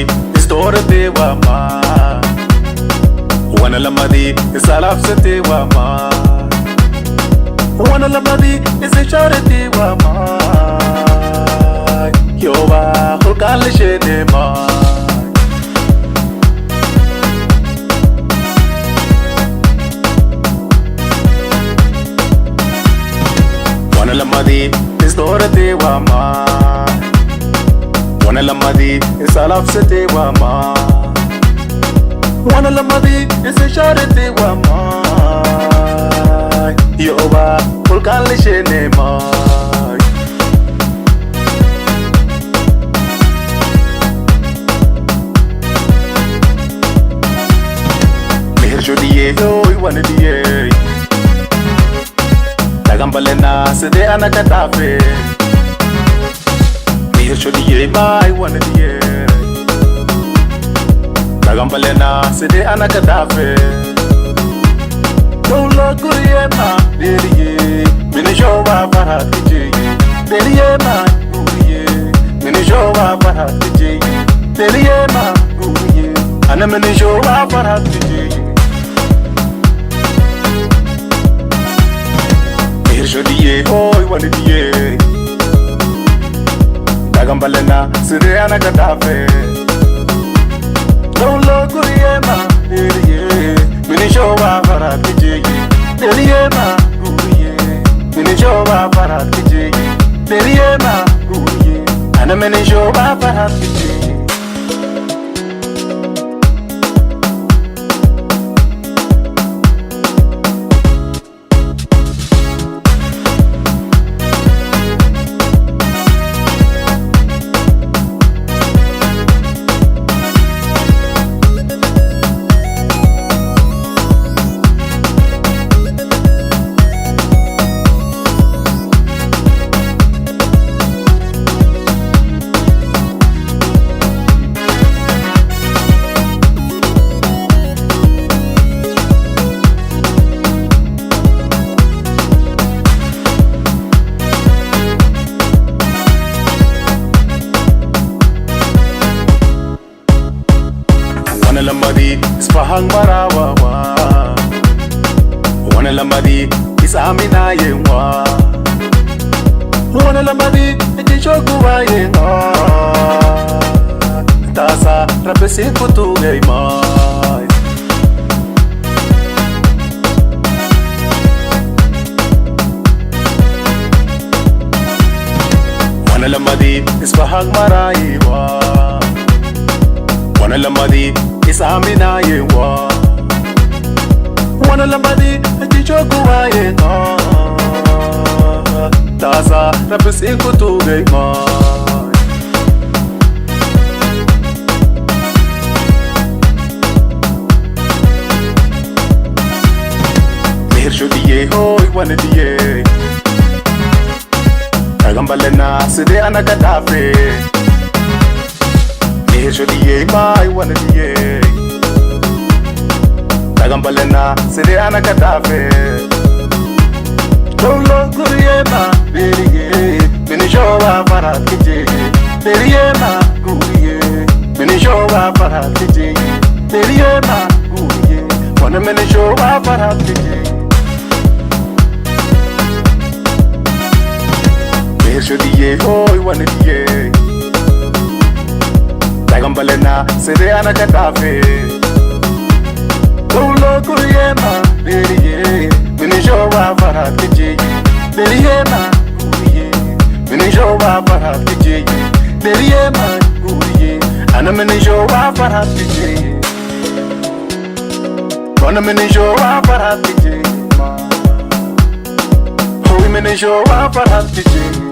lamadi istorate wa ma wana lamadi isalafsate wa ma wana lamadi isicharate wa ma yoba hulkalishene ma wana lamadi istorate wa ma wana lamadi isalafsate wa ma wana lamadi isicharate wa ma yoba hulkalishene ma Jodiye hoy wanadiye Dagambalena sede anakatafe Mir jodiye mai wanadiye Dagambalena sede anakatafe Dola kuriye ma deriye Mini jowa farat kijiye Deriye ma kuriye Mini jowa farat kijiye Deriye ma kuriye Ana mini jowa farat kijiye Jodiye hoy wanadiye Dagambalena sire anakatafe Dolo kuriye ma deriye Mini jowa farat kijiye Deriye ma kuriye Mini jowa farat kijiye Deriye ma kuriye Ana mini jowa farat kijiye Wana lamadi isfahang marawawa Wana lamadi isamina yewa Wana lamadi ijichokuwa yewa Tasa rapesi kutu yeima Wana lamadi isfahang marawa Wana lamadi isamina yewa Wana lamadi ijichokuwa yewa Tasa rapesi kutu yeima Mir jodiye hoy wanadiye Dagambalena side anakatafe Mir jodiye mai wanadiye Dagambalena side anakatafe Dolo kuriye ma deriye Mini jowa farat kijiye Deriye ma kuriye Mini jowa farat kijiye Deriye ma kuriye Wana mini jowa farat kijiye Mir jodiye hoy wanadiye Dagambalena sede anakatafe Dolo kuriye ma deriye Mini jowa farat kijiye Deriye ma kuriye Mini jowa farat kijiye Deriye ma kuriye Ana mini jowa farat kijiye Wana mini jowa farat kijiye Hoy mini jowa farat kijiye